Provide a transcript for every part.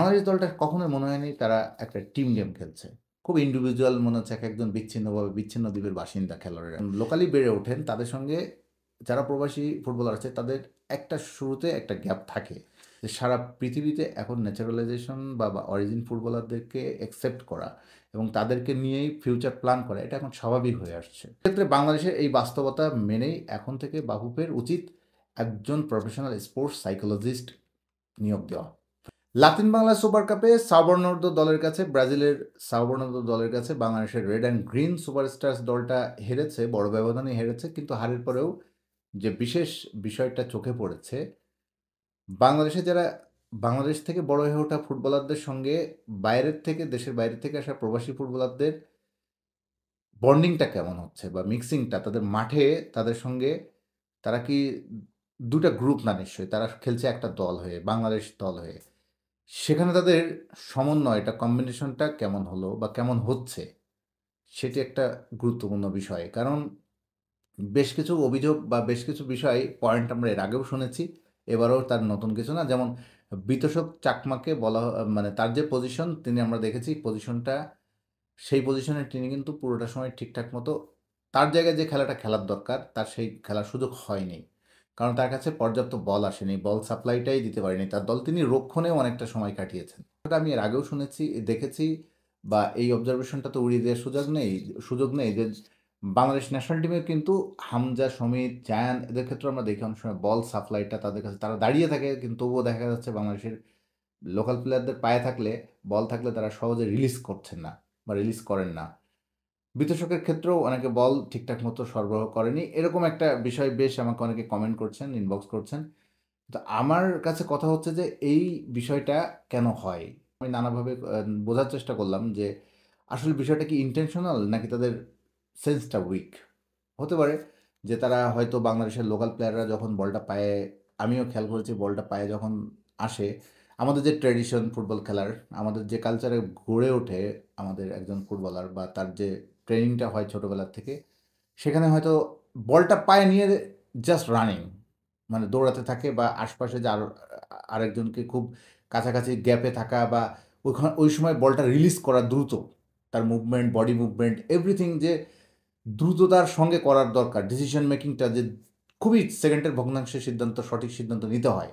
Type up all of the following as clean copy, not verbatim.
বাংলাদেশ দলটা কখনোই মনে হয়নি তারা একটা টিম গেম খেলছে। খুব ইন্ডিভিজুয়াল মনে হচ্ছে একেকজন বিচ্ছিন্নভাবে বিচ্ছিন্ন দ্বীপের বাসিন্দা খেলোয়াড়েরা। লোকালি বেড়ে ওঠেন, তাদের সঙ্গে যারা প্রবাসী ফুটবলার আছে তাদের একটা শুরুতে একটা গ্যাপ থাকে। যে সারা পৃথিবীতে এখন ন্যাচারালাইজেশন বা অরিজিন ফুটবলারদেরকে অ্যাকসেপ্ট করা এবং তাদেরকে নিয়েই ফিউচার প্ল্যান করা এটা এখন স্বাভাবিক হয়ে আসছে। এক্ষেত্রে বাংলাদেশের এই বাস্তবতা মেনেই এখন থেকে বাফুফের উচিত একজন প্রফেশনাল স্পোর্টস সাইকোলজিস্ট নিয়োগ দেওয়া। লাতিন বাংলা সুপার কাপে সাও বর্ণাঢ্য দলের কাছে ব্রাজিলের সাও বর্ণাঢ্য দলের কাছে বাংলাদেশের রেড অ্যান্ড গ্রিন সুপারস্টার্স দলটা হেরেছে, বড় ব্যবধানে হেরেছে। কিন্তু হারের পরেও যে বিশেষ বিষয়টা চোখে পড়েছে, বাংলাদেশে যারা বাংলাদেশ থেকে বড় হয়ে ওঠা ফুটবলারদের সঙ্গে বাইরের থেকে দেশের বাইরে থেকে আসা প্রবাসী ফুটবলারদের বন্ডিংটা কেমন হচ্ছে বা মিক্সিংটা তাদের মাঠে তাদের সঙ্গে তারা কি দুটা গ্রুপ না নিশ্চয়ই তারা খেলছে একটা দল হয়ে, বাংলাদেশ দল হয়ে। সেখানে তাদের সমন্বয়টা কম্বিনেশনটা কেমন হলো বা কেমন হচ্ছে সেটি একটা গুরুত্বপূর্ণ বিষয়। কারণ বেশ কিছু অভিযোগ বা বেশ কিছু বিষয় পয়েন্ট আমরা এর আগেও শুনেছি, এবারেও তার নতুন কিছু না। যেমন বিতোষক চাকমাকে বলা মানে তার যে পজিশন তিনি আমরা দেখেছি পজিশনটা সেই পজিশনে তিনি কিন্তু পুরোটা সময় ঠিকঠাক মতো তার জায়গায় যে খেলাটা খেলার দরকার তার সেই খেলার সুযোগ হয়নি। কারণ তার কাছে পর্যাপ্ত বল আসেনি, বল সাপ্লাইটাই দিতে পারেনি তার দল। তিনি রক্ষণেও অনেকটা সময় কাটিয়েছেন। এটা আমি এর আগেও শুনেছি, দেখেছি বা এই অবজারভেশনটা তো উড়িয়ে দেওয়ার সুযোগ নেই যে বাংলাদেশ ন্যাশনাল টিমের কিন্তু হামজা, সমিত, জায়ান এদের ক্ষেত্রে আমরা দেখি অনেক সময় বল সাপ্লাইটা তাদের কাছে তারা দাঁড়িয়ে থাকে কিন্তু তবুও দেখা যাচ্ছে বাংলাদেশের লোকাল প্লেয়ারদের পায়ে থাকলে বল থাকলে তারা সহজে রিলিজ করছেন না বা রিলিজ করেন না। বিতোষকের ক্ষেত্রেও অনেকে বল ঠিকঠাক মতো সরবরাহ করেনি। এরকম একটা বিষয় বেশ আমাকে অনেকে কমেন্ট করছেন, ইনবক্স করছেন। তো আমার কাছে কথা হচ্ছে যে এই বিষয়টা কেন হয়? আমি নানাভাবে বোঝার চেষ্টা করলাম যে আসলে বিষয়টা কি ইনটেনশনাল নাকি তাদের সেন্সটা উইক? হতে পারে যে তারা হয়তো বাংলাদেশের লোকাল প্লেয়াররা যখন বলটা পায়ে আমিও খেয়াল করেছি বলটা পায়ে যখন আসে, আমাদের যে ট্র্যাডিশন ফুটবল খেলার, আমাদের যে কালচারে গড়ে ওঠে আমাদের একজন ফুটবলার বা তার যে ট্রেনিংটা হয় ছোটোবেলার থেকে, সেখানে হয়তো বলটা পায়ে নিয়ে জাস্ট রানিং মানে দৌড়াতে থাকে বা আশপাশে যে আরেকজনকে খুব কাছাকাছি গ্যাপে থাকা বা ওই সময় বলটা রিলিজ করা দ্রুত, তার মুভমেন্ট, বডি মুভমেন্ট, এভরিথিং যে দ্রুততার সঙ্গে করার দরকার, ডিসিশন মেকিংটা যে খুবই সেকেন্ডের ভগ্নাংশে সঠিক সিদ্ধান্ত নিতে হয়।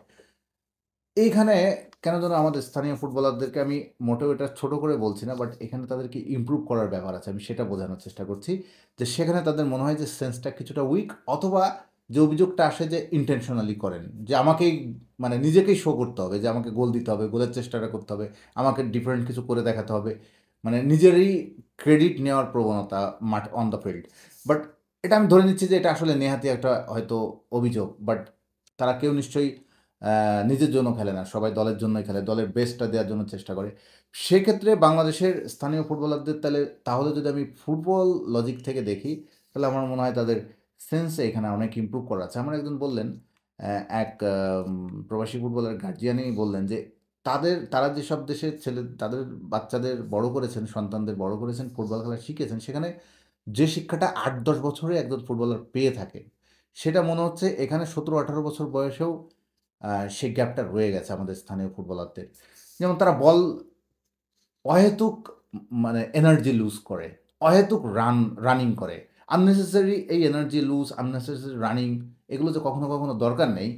এইখানে কেন যেন আমাদের স্থানীয় ফুটবলারদেরকে আমি মোটেও এটা ছোট করে বলছি না, বাট এখানে তাদেরকে ইমপ্রুভ করার ব্যাপার আছে। আমি সেটা বোঝানোর চেষ্টা করছি যে সেখানে তাদের মনে হয় যে সেন্সটা কিছুটা উইক, অথবা যে অভিযোগটা আসে যে ইন্টেনশনালি করেন যে আমাকেই মানে নিজেকেই শো করতে হবে যে আমাকে গোল দিতে হবে, গোলের চেষ্টাটা করতে হবে, আমাকে ডিফারেন্ট কিছু করে দেখাতে হবে, মানে নিজেরই ক্রেডিট নেওয়ার প্রবণতা মাঠ অন দ্য ফিল্ড। বাট এটা আমি ধরে নিচ্ছি যে এটা আসলে নেহাতি একটা হয়তো অভিযোগ, বাট তারা কেউ নিশ্চয়ই নিজের জন্য খেলে না, সবাই দলের জন্যই খেলে, দলের বেস্টটা দেওয়ার জন্য চেষ্টা করে। সেক্ষেত্রে বাংলাদেশের স্থানীয় ফুটবলারদের তাহলে যদি আমি ফুটবল লজিক থেকে দেখি, তাহলে আমার মনে হয় তাদের সেন্সে এখানে অনেক ইমপ্রুভ করা আছে। আমার একজন বললেন, এক প্রবাসী ফুটবলের গার্জিয়ানই বললেন যে তারা যেসব দেশের তাদের বাচ্চাদের বড় করেছেন, সন্তানদের বড় করেছেন, ফুটবল খেলা শিখিয়েছেন, সেখানে যে শিক্ষাটা ৮-১০ বছরে একজন ফুটবলার পেয়ে থাকে, সেটা মনে হচ্ছে এখানে ১৭-১৮ বছর বয়সেও সেই গ্যাপটা রয়ে গেছে আমাদের স্থানীয় ফুটবলারদের। যেমন তারা বল অহেতুক মানে এনার্জি লুজ করে, অহেতুক রানিং করে। আননেসেসারি এই এনার্জি লুজ, আননেসেসারি রানিং এগুলো যে কখনো দরকার নেই।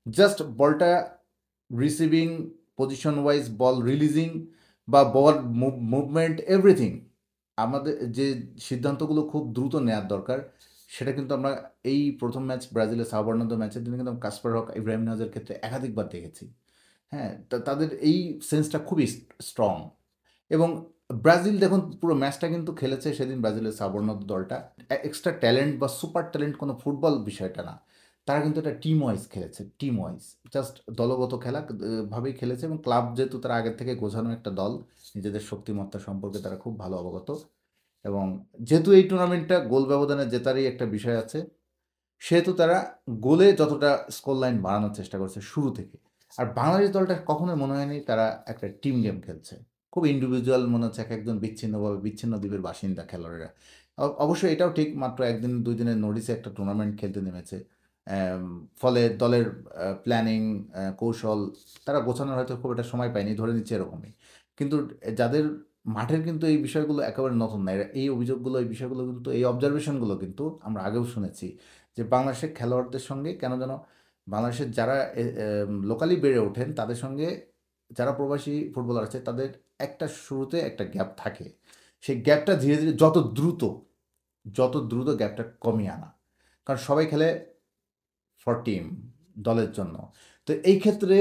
জাস্ট বলটা রিসিভিং, পজিশন ওয়াইজ বল রিলিজিং বা বল মুভমেন্ট এভরিথিং। আমাদের যে সিদ্ধান্তগুলো খুব দ্রুত নেওয়ার দরকার, সেটা কিন্তু আমরা এই প্রথম ম্যাচ ব্রাজিলের সাও বর্ণাঢ্য ম্যাচের দিনে কিন্তু কাসপার হক, ইব্রাহিম নাজের ক্ষেত্রে একাধিকবার দেখেছি। হ্যাঁ? তাদের এই সেন্সটা খুবই স্ট্রং। এবং ব্রাজিল দেখুন পুরো ম্যাচটা কিন্তু খেলেছে সেদিন ব্রাজিলের সাও বর্ণাঢ্য দলটা। এক্সট্রা ট্যালেন্ট বা সুপার ট্যালেন্ট কোনো ফুটবল বিষয়টা না। তারা কিন্তু এটা টিম ওয়াইজ খেলেছে, টিম ওয়াইজ। জাস্ট দলগত খেলা ভাবেই খেলেছে এবং ক্লাব যেহেতু তারা আগের থেকে গোছানো একটা দল, নিজেদের শক্তিমত্তা সম্পর্কে তারা খুব ভালো অবগত। এবং যেহেতু এই টুর্নামেন্টটা গোল ব্যবধানে জেতারই একটা বিষয় আছে, সেহেতু তারা গোলে যতটা স্কোর লাইন বাড়ানোর চেষ্টা করছে শুরু থেকে। আর বাংলাদেশ দলটা কখনোই মনে হয়নি তারা একটা টিম গেম খেলছে। খুব ইন্ডিভিজুয়াল মনে হচ্ছে একেকজন বিচ্ছিন্ন দ্বীপের বাসিন্দা খেলোয়াড়েরা। অবশ্যই এটাও ঠিক মাত্র ১ দিন ২ দিনের নোটিসে একটা টুর্নামেন্ট খেলতে নেমেছে। অ্যাম ফলে দলের প্ল্যানিং, কৌশল তারা গোছানোর হয়তো খুব একটা সময় পায়নি, ধরে নিচ্ছি এরকমই। কিন্তু যাদের মাঠের কিন্তু এই বিষয়গুলো একেবারে নতুন না। এই অভিযোগগুলো, এই বিষয়গুলো কিন্তু, এই অবজারভেশনগুলো কিন্তু আমরা আগেও শুনেছি যে বাংলাদেশের খেলোয়াড়দের সঙ্গে কেন যেন বাংলাদেশের যারা লোকালি বেড়ে ওঠেন তাদের সঙ্গে যারা প্রবাসী ফুটবলার আছে তাদের একটা শুরুতে একটা গ্যাপ থাকে। সেই গ্যাপটা ধীরে, ধীরে যত দ্রুত গ্যাপটা কমিয়ে আনা। কারণ সবাই খেলে ফর টিম, দলের জন্য। তো এই ক্ষেত্রে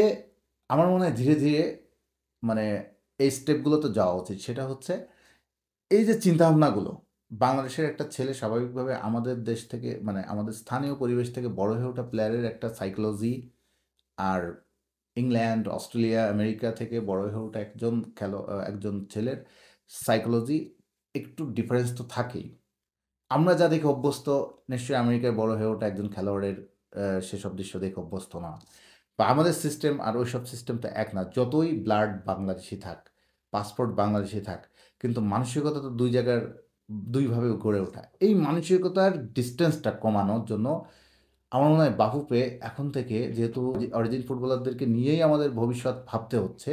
আমার মনে হয় ধীরে, ধীরে মানে এই স্টেপগুলোতে যাওয়া উচিত। সেটা হচ্ছে এই যে চিন্তাভাবনাগুলো, বাংলাদেশের একটা ছেলে স্বাভাবিকভাবে আমাদের দেশ থেকে মানে আমাদের স্থানীয় পরিবেশ থেকে বড় হয়ে ওঠা প্লেয়ারের একটা সাইকোলজি, আর ইংল্যান্ড, অস্ট্রেলিয়া, আমেরিকা থেকে বড় হয়ে ওঠা একজন ছেলের সাইকোলজি একটু ডিফারেন্স তো থাকেই। আমরা যা দেখে অভ্যস্ত, নিশ্চয়ই আমেরিকায় বড় হয়ে ওঠা একজন খেলোয়াড়ের সেসব দৃশ্য দেখে অভ্যস্ত না। বা আমাদের সিস্টেম আর ওইসব সিস্টেম তো এক না। যতই ব্লাড বাংলাদেশি থাক, পাসপোর্ট বাংলাদেশি থাক, কিন্তু মানসিকতা তো ২ জায়গার ২ ভাবে গড়ে ওঠা। এই মানসিকতার ডিসট্যান্সটা কমানোর জন্য আমার মনে হয় বাফুফে এখন থেকে, যেহেতু অরিজিন ফুটবলারদেরকে নিয়েই আমাদের ভবিষ্যৎ ভাবতে হচ্ছে,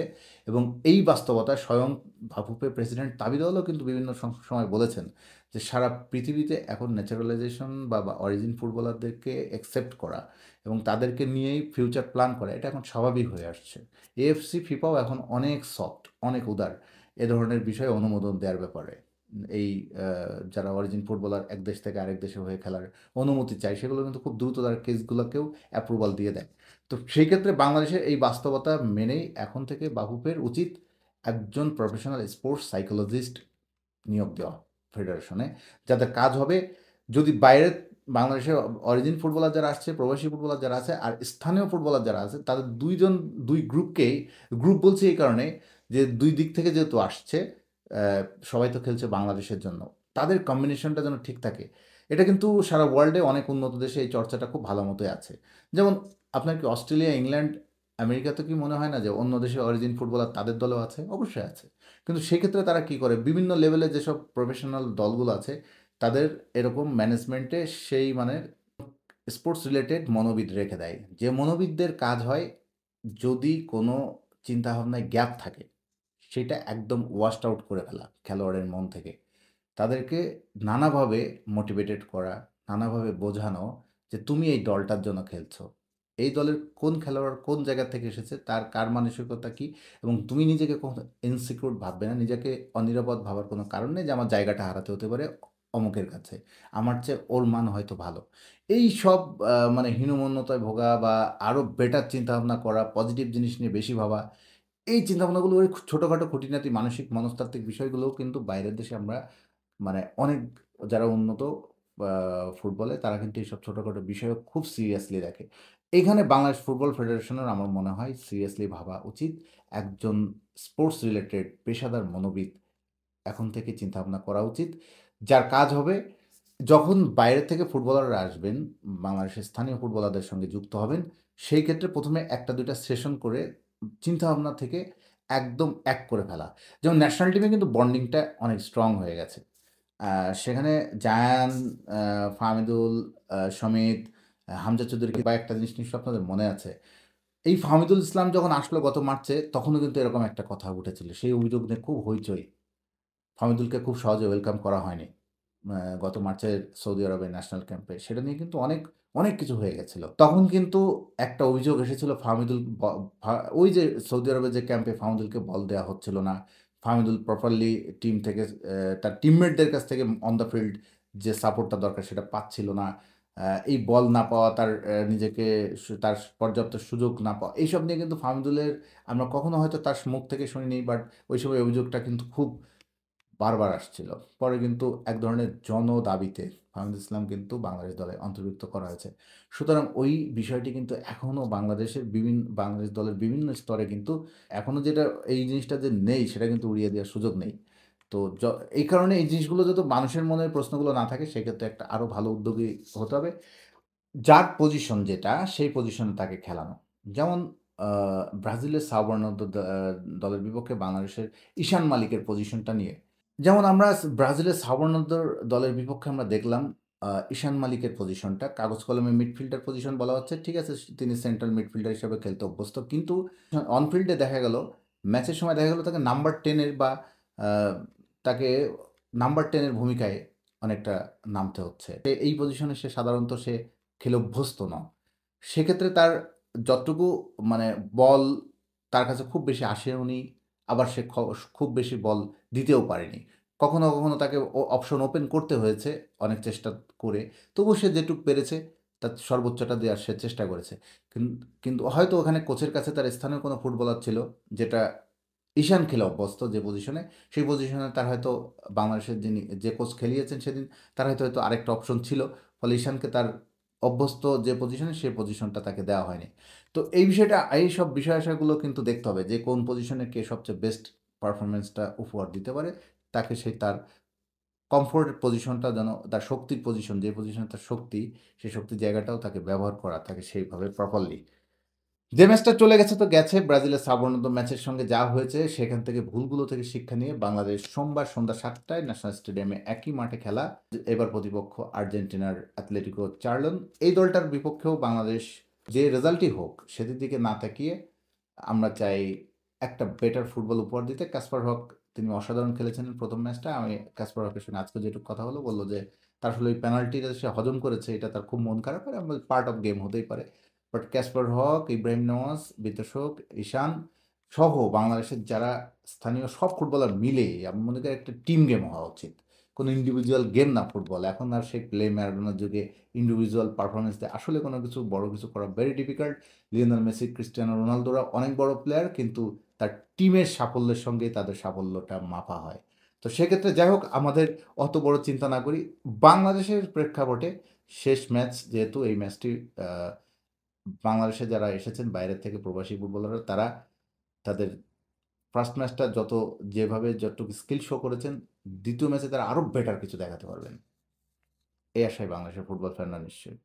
এবং এই বাস্তবতা স্বয়ং বাফুফে প্রেসিডেন্ট তাবিদাওয়ালাও কিন্তু বিভিন্ন সময় বলেছেন যে সারা পৃথিবীতে এখন ন্যাচারালাইজেশন বা অরিজিন ফুটবলারদেরকে অ্যাকসেপ্ট করা এবং তাদেরকে নিয়েই ফিউচার প্ল্যান করা এটা এখন স্বাভাবিক হয়ে আসছে। এএফসি, ফিফাও এখন অনেক সফট, অনেক উদার এ ধরনের বিষয়ে অনুমোদন দেওয়ার ব্যাপারে। এই যারা অরিজিন ফুটবলার এক দেশ থেকে আরেক দেশে হয়ে খেলার অনুমতি চায়, সেগুলো কিন্তু খুব দ্রুত তার কেসগুলোকেও অ্যাপ্রুভাল দিয়ে দেয়। তো সেই ক্ষেত্রে বাংলাদেশের এই বাস্তবতা মেনেই এখন থেকে বাফুফের উচিত একজন প্রফেশনাল স্পোর্টস সাইকোলজিস্ট নিয়োগ দেওয়া ফেডারেশনে, যাদের কাজ হবে যদি বাইরের বাংলাদেশের অরিজিন ফুটবলার যারা আসছে, প্রবাসী ফুটবলার যারা আছে, আর স্থানীয় ফুটবলার যারা আছে, তাদের দুই গ্রুপকেই, গ্রুপ বলছি এই কারণে যে দুই দিক থেকে যেহেতু আসছে, সবাই তো খেলছে বাংলাদেশের জন্য, তাদের কম্বিনেশনটা যেন ঠিক থাকে। এটা কিন্তু সারা ওয়ার্ল্ডে অনেক উন্নত দেশে এই চর্চাটা খুব ভালো মতোই আছে। যেমন আপনার কি অস্ট্রেলিয়া, ইংল্যান্ড, আমেরিকাতে কি মনে হয় না যে অন্য দেশের অরিজিন ফুটবলার তাদের দলেও আছে? অবশ্যই আছে। কিন্তু সেক্ষেত্রে তারা কি করে, বিভিন্ন লেভেলে যেসব প্রফেশনাল দলগুলো আছে তাদের এরকম ম্যানেজমেন্টে সেই মানে স্পোর্টস রিলেটেড মনোবিদ রেখে দেয়, যে মনোবিদদের কাজ হয় যদি কোনো চিন্তাভাবনায় গ্যাপ থাকে সেটা একদম ওয়াশড আউট করে ফেলা খেলোয়াড়ের মন থেকে। তাদেরকে নানাভাবে মোটিভেটেড করা, নানাভাবে বোঝানো যে তুমি এই দলটার জন্য খেলছো। এই দলের কোন খেলোয়াড় কোন জায়গা থেকে এসেছে, তার কার মানসিকতা কী, এবং তুমি নিজেকে কখনো ইনসিকিউর ভাববে না, নিজেকে অনিরাপদ ভাবার কোনো কারণ নেই যে আমার জায়গাটা হারাতে হতে পারে অমুকের কাছে। আমার চেয়ে ওর মান হয়তো ভালো। এইসব মানে হীনমন্যতায় ভোগা বা আরও বেটার চিন্তাভাবনা করা, পজিটিভ জিনিস নিয়ে বেশি ভাবা, এই চিন্তাভাবনাগুলো ওই ছোটোখাটো খুঁটিনাটি মানসিক মনস্তাত্ত্বিক বিষয়গুলোও কিন্তু বাইরের দেশে আমরা মানে অনেক যারা উন্নত আ ফুটবলে তারা কিন্তু এইসব ছোটখাটো বিষয়ও খুব সিরিয়াসলি দেখে। এখানে বাংলাদেশ ফুটবল ফেডারেশনের আমার মনে হয় সিরিয়াসলি ভাবা উচিত। একজন স্পোর্টস রিলেটেড পেশাদার মনোবিদ এখন থেকে চিন্তাভাবনা করা উচিত। যার কাজ হবে যখন বাইরে থেকে ফুটবলাররা আসবেন, বাংলাদেশের স্থানীয় ফুটবলারদের সঙ্গে যুক্ত হবেন, সেই ক্ষেত্রে ১ম এ ১টা-২টা সেশন করে চিন্তাভাবনা থেকে একদম এক করে ফেলা। যেমন ন্যাশনাল টিমে কিন্তু বন্ডিংটা অনেক স্ট্রং হয়ে গেছে। সেখানে জায়ান, আ ফাহমিদুল, সমিত, হামজা চৌধুরী, কয়েকটা জিনিস নিশ্চয়ই আপনাদের মনে আছে। এই ফাহমিদুল ইসলাম যখন আসলো গত মার্চে, তখনও কিন্তু এরকম একটা কথা উঠেছিল। সেই অভিযোগ নিয়ে খুব হইচই। ফাহমিদুলকে খুব সহজে ওয়েলকাম করা হয়নি। গত মার্চের সৌদি আরবের ন্যাশনাল ক্যাম্পে। সেটা নিয়ে কিন্তু অনেক কিছু হয়ে গেছিল। তখন কিন্তু একটা অভিযোগ এসেছিল ফাহমিদুল ব ফা ওই যে সৌদি আরবের যে ক্যাম্পে ফাহমিদুলকে বল দেয়া হচ্ছিল না। ফাহমিদুল প্রপারলি টিম থেকে তার টিমমেটদের কাছ থেকে অন দ্য ফিল্ড যে সাপোর্টটা দরকার সেটা পাচ্ছিল না। এই বল না পাওয়া, তার নিজেকে তার পর্যাপ্ত সুযোগ না পাওয়া, এইসব নিয়ে কিন্তু ফাহমিদুলের আমরা কখনো হয়তো তার মুখ থেকে শুনিনি, বাট ওই সময় অভিযোগটা কিন্তু খুব বারবার আসছিল। পরে কিন্তু এক ধরনের জনদাবিতে ফাহমিদুল ইসলাম কিন্তু বাংলাদেশ দলে অন্তর্ভুক্ত করা হয়েছে। সুতরাং ওই বিষয়টি কিন্তু এখনও বাংলাদেশ দলের বিভিন্ন স্তরে কিন্তু এখনও যেটা এই জিনিসটা যে নেই সেটা কিন্তু উড়িয়ে দেওয়ার সুযোগ নেই। তো এই কারণে এই জিনিসগুলো যাতে মানুষের মনের প্রশ্নগুলো না থাকে সেক্ষেত্রে একটা আরও ভালো উদ্যোগী হতে হবে। যার পজিশন যেটা সেই পজিশনে তাকে খেলানো। যেমন আ ব্রাজিলের সাও বার্নার্দো দলের বিপক্ষে বাংলাদেশের ঈশান মালিকের পজিশনটা নিয়ে যেমন আমরা ব্রাজিলের সাও বার্নার্দোর দলের বিপক্ষে আমরা দেখলাম ঈশান মালিকের পজিশনটা কাগজ কলমে মিডফিল্ডার পজিশন বলা হচ্ছে। ঠিক আছে, তিনি সেন্ট্রাল মিডফিল্ডার হিসেবে খেলতে অভ্যস্ত। কিন্তু অন ফিল্ডে দেখা গেল, ম্যাচের সময় দেখা গেল তাকে নাম্বার 10 এর বা আ তাকে নাম্বার 10 এর ভূমিকায় অনেকটা নামতে হচ্ছে। এই পজিশনে সাধারণত খেলে অভ্যস্ত নয়। সেক্ষেত্রে তার যতটুকু মানে বল তার কাছে খুব বেশি আসেওনি, আবার সে খুব বেশি বল দিতেও পারেনি। কখনো, কখনো তাকে অপশন ওপেন করতে হয়েছে অনেক চেষ্টা করে। তবুও সে যেটুক পেরেছে তার সর্বোচ্চটা দেওয়ার সে চেষ্টা করেছে। কিন কিন্তু হয়তো ওখানে কোচের কাছে তার স্থানীয় কোনো ফুটবলার ছিল, যেটা ঈশান খেলে অভ্যস্ত যে পজিশনে, সেই পজিশনে তার হয়তো বাংলাদেশের যে কোচ খেলিয়েছেন সেদিন, তার হয়তো আরেকটা অপশন ছিল। ফলে ঈশানকে তার অভ্যস্ত যে পজিশনে, সেই পজিশনটা তাকে দেওয়া হয়নি। তো এই বিষয়টা, এইসব বিষয় আশাগুলো কিন্তু দেখতে হবে যে কোন পজিশনে কে সবচেয়ে বেস্ট পারফরম্যান্সটা উপহার দিতে পারে। তাকে তার কমফোর্ট পজিশনটা যেন, তার শক্তির পজিশন, যে পজিশনে তার শক্তি, সেই শক্তির জায়গাটাও তাকে ব্যবহার করা, তাকে সেইভাবে প্রপারলি। যে ম্যাচটা চলে গেছে তো গেছে, ব্রাজিলের সাবর্ণত ম্যাচের সঙ্গে যা হয়েছে সেখান থেকে ভুলগুলো থেকে শিক্ষা নিয়ে বাংলাদেশ সোমবার সন্ধ্যা ৭টায় ন্যাশনাল স্টেডিয়ামে একই মাঠে খেলা, এবার প্রতিপক্ষ আর্জেন্টিনার অ্যাথলেটিকো চার্লন। এই দলটার বিপক্ষেও বাংলাদেশ যে রেজাল্টই হোক সেটির দিকে না তাকিয়ে আমরা চাই একটা বেটার ফুটবল উপহার দিতে। কাসপার হক, তিনি অসাধারণ খেলেছেন প্রথম ম্যাচটা। আমি কাসপার হকের সঙ্গে আজকে যেটুকু কথা হলো, বলল যে তার আসলে ওই পেনাল্টিটা সে হজম করেছে, এটা তার খুব মন খারাপ, আর পার্ট অফ গেম, হতেই পারে। বাট ক্যাসপার হক, ইব্রাহিম নওয়াজ, বিতোষক, ঈশান সহ বাংলাদেশের যারা স্থানীয় সব ফুটবলার মিলে আমি মনে করি একটা টিম গেম হওয়া উচিত। কোনো ইন্ডিভিজুয়াল গেম না ফুটবল। এখন আর সেই প্লে ম্যারাডোনার যুগে ইন্ডিভিজুয়াল পারফরমেন্স দিয়ে আসলে কোনো কিছু বড় কিছু করা very difficult. Lionel Messi, Cristiano রোনালদোরা অনেক বড় প্লেয়ার, কিন্তু তার টিমের সাফল্যের সঙ্গেই তাদের সাফল্যটা মাপা হয়। তো সেক্ষেত্রে যাই হোক, আমাদের অত বড় চিন্তা না করি। বাংলাদেশের প্রেক্ষাপটে শেষ ম্যাচ যেহেতু, এই ম্যাচটি বাংলাদেশে যারা এসেছেন বাইরের থেকে প্রবাসী ফুটবলাররা, তারা তাদের ফার্স্ট ম্যাচটা যেভাবে যতটুকু স্কিল শো করেছেন, দ্বিতীয় ম্যাচে তারা আরও বেটার কিছু দেখাতে পারবেন। এই আশায় বাংলাদেশের ফুটবল ফ্যানরা নিশ্চয়ই।